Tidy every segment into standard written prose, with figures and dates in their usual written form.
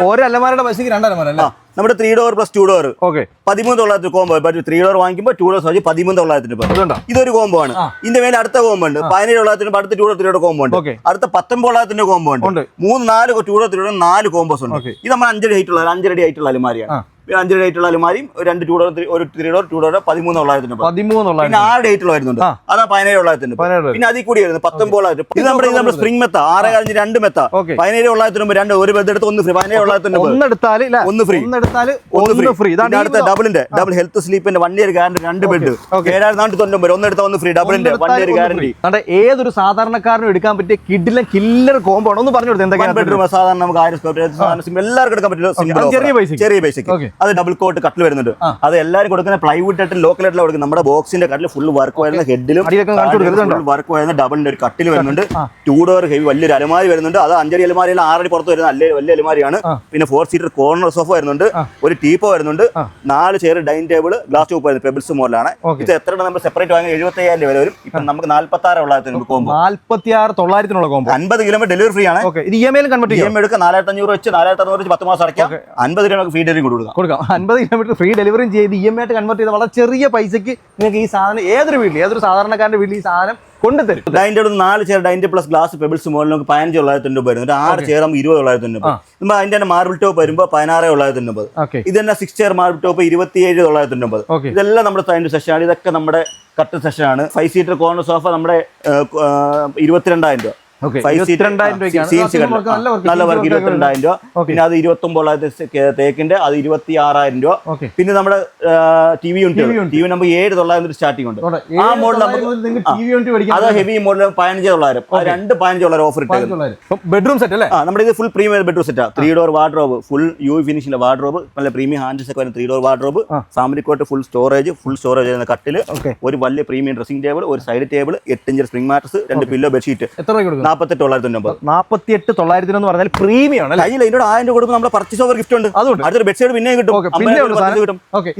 ഒരു അലമാരയുടെ പൈസക്ക് 2 അലമാര അല്ലേ? നമ്മുടെ 3 door plus 2 door 13,900 combo. 3 door വാങ്ങിക്കുമ്പോൾ 2 ഡോർ 13,900. ഇതൊരു കോംബോ ആണ്. ഇതിന്റെ മേലെ അടുത്ത കോംബോ ഉണ്ട് 17,900. അടുത്ത 2 ഡോർ 3 ഡോർ കോംബോ ഉണ്ട്. അടുത്ത 19,900 കോംബോ ഉണ്ട്. 3-4 2 ഡോർ 3 ഡോർ 4 കോംബോസ് ഉണ്ട്. ഇത് നമ്മൾ 5 അടി ഹൈറ്റുള്ള അലമാരിയാണ്. 5 അടി ഹൈറ്റുള്ള അലമാരിയും 2 2 ഡോർ ഒരു 3 ഡോർ 2 ഡോർ 13,900. പിന്നെ 6 അടി ഹൈറ്റുള്ള വരുന്നുണ്ട്. അതാ 17,900. പിന്നെ അതിൽ കൂടി വരുന്നത് 19,900. ഇത് നമ്മുടെ സ്പ്രിംഗ് മെത്ത 6 മെത്ത 17,900. ഒരു ബെഡ് എടുത്ത് 1 ഫ്രീ. 17,900 ഫ്രീ. അടുത്ത ഡബിൾ ഹെൽത്ത് സ്ലീപ്പിന്റെ 1 ഇയർ ഗ്യാരണ്ടി 2 ബെഡ് 7,990. 1 എടുത്ത 1 ഫ്രീ. ഡബിളിന്റെ 1 year guarantee. ഏതൊരു സാധാരണക്കാരനും എടുക്കാൻ പറ്റിയ കില്ലർ കോംബോ ആണ്. ഒന്ന് പറഞ്ഞു കൊടുത്തത് എന്തൊക്കെയാണ്? ബെഡ്റൂം സാധാരണ നമുക്ക് 1000 സ്ക്വയർ ഫീറ്റ് എല്ലാവർക്കും എടുക്കാൻ പറ്റില്ല. ചെറിയ ബേസിക്. അത് ഡബിൾ കോട്ട് കട്ടിൽ വരുന്നുണ്ട്. അത് എല്ലാവരും കൊടുക്കുന്ന പ്ലൈവുഡ് ആയിട്ട് ലോക്കൽ ആയിട്ടുള്ള കൊടുക്കും. നമ്മുടെ ബോക്സിന്റെ കട്ടിൽ ഫുൾ വർക്ക് വരുന്ന ഹെഡിലും വർക്ക് വരുന്ന ഡബിളിന്റെ ഒരു കട്ടിൽ വരുന്നുണ്ട്. 2 ഡോർ ഹെവി വലിയൊരു അലമാരി വരുന്നുണ്ട്. അത് 5 അടി അലമാരിയിൽ 6 അടി പുറത്ത് വരുന്ന വലിയ അലമാരിയാണ്. പിന്നെ 4 സീറ്റർ കോർണർ സോഫ വരുന്നുണ്ട്. ഒരു ടീപ്പോ വരുന്നുണ്ട്. 4 chair dining table glass top വരുന്നത് പെബിൾസ് മോഡലാണ്. ഇത് എത്ര നമ്മൾ സെപ്പറേറ്റ് വാങ്ങി 75,000 രൂപ വരും. ഇപ്പൊ നമുക്ക് 46,900 combo. 46,900 combo. 50 kilometre delivery free ആണ്. ഇത് EMI കൺവേർട്ട് ചെയ്യാം. എടുക്കുക 4,500 വെച്ച് 4,600 വെച്ച് 10 മാസം അടയ്ക്കാം. 50 രൂപ ഫ്രീ ഡെലിവറി കൊടുക്കാം. 50 കിലോമീറ്റർ ഫ്രീ ഡെലിവറിയും ചെയ്ത് EMI ആയിട്ട് കൺവേർട്ട് ചെയ്ത് വളരെ ചെറിയ പൈസക്ക് നിങ്ങൾക്ക് ഈ സാധനം ഏതൊരു സാധാരണക്കാരന്റെ വീട്ടിൽ ഈ സാധനം കൊണ്ടുതരും. ഡൈനിന്റെ 4 ചെയർ ഡൈനിന്റെ പ്ലസ് ഗ്ലാസ് പെബിൾസ് മോഡൽ നമുക്ക് 15,900 രൂപ വരുന്നുണ്ട്. 6 ചെയർ 20,900 രൂപ. അതിന്റെ തന്നെ മാർബിൾ ടോപ്പ് വരുമ്പോൾ 16,900. ഇത് തന്നെ 6 ചെയർ മാർബിൾ ടോപ്പ് 27,900. ഇതെല്ലാം നമ്മുടെ അതിന്റെ സെഷനാണ്. ഇതൊക്കെ നമ്മുടെ കട്ട് സെഷനാണ്. 5 സീറ്റർ കോർണർ സോഫ നമ്മുടെ 22,000 രൂപ. 5 സീറ്റർ നല്ല വർക്ക് 22,000 രൂപ. പിന്നെ അത് 29,000 തേക്കിന്റെ അത് 26,000 രൂപ. പിന്നെ നമ്മുടെ ടി വി നമ്പർ 7,900 സ്റ്റാർട്ടിംഗ് ഉണ്ട്. ആ മോഡൽ അത് ഹെവി മോഡൽ 15,900. 2 15,900 ഓഫർ ഇട്ടത്. ബെഡ്റൂം സെറ്റ് അല്ലേ? നമ്മുടെ ഇത് ഫുൾ പ്രീമിയം ബെഡ്റൂം സെറ്റാ. 3 ഡോർ വാർഡ്രോബ് ഫുൾ യു ഫിനിഷിന്റെ വാർഡ്രോബ് നല്ല പ്രീമിയം ഹാൻഡിൽസ് ഒക്കെ വരുന്ന 3 door wardrobe. Family cot full storage വരുന്ന കട്ടില്. ഒരു വലിയ പ്രീമിയം ഡ്രസ്സിംഗ് ടേബിൾ. ഒരു side table 8 inch spring mattress. 2 pillow bedsheet. എത്ര രൂപ? 48,990. 48,900 എന്ന് പറഞ്ഞാൽ പ്രീമിയം ആണ്. അതിൽ 1,000 കൊടുക്കും. നമ്മുടെ പർച്ചേസ് ഓവർ ഗിഫ്റ്റ് ഉണ്ട്. അതുകൊണ്ട് അടുത്തൊരു ബെഡ് ഷീറ്റ് പിന്നെ കിട്ടും.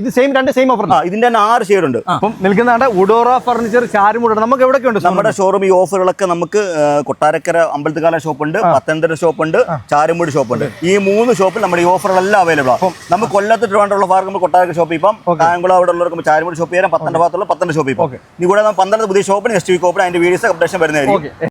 ഇത് സെയിം ഓഫർ. ഇതിന്റെ 6 ഷെയർ ഉണ്ട്. അപ്പം നിൽക്കുന്ന ഉഡോറ ഫർണിച്ചർ ചാരുമുട നമുക്ക് എവിടെയൊക്കെ നമ്മുടെ ഷോറൂം ഈ ഓഫറുകളൊക്കെ നമുക്ക് കൊട്ടാരക്കര അമ്പലത്തുകാല ഷോപ്പ് ഉണ്ട്, പത്തനംതിട്ട ഷോപ്പ് ഉണ്ട്, ചാരുമുടി ഷോപ്പ് ഉണ്ട്. ഈ 3 ഷോപ്പിൽ നമ്മുടെ ഈ ഓഫറുകളെല്ലാം അവൈലബിൾ ആണ്. നമുക്ക് കൊല്ലത്ത് ട്രിവാൻഡ്രമുള്ള ഭാഗം കൊട്ടാരക്കര ഷോപ്പ് ഇപ്പം കായംകുളം അവിടെ ഉള്ളവർക്ക് ചാരുമുടി ഷോപ്പ് ചെയ്യാൻ, പത്തനംതിട്ട ഭാഗത്തുള്ള പത്തനംതിട്ട ഷോപ്പ് ഇപ്പം. ഇനി കൂടെ 12 പുതിയ ഷോപ്പിന് നെക്സ്റ്റ് വീക്ക് ഓപ്പൺ. അതിന്റെ വീഡിയോസ് അപ്ഡേഷൻ വരുന്നതായിരിക്കും.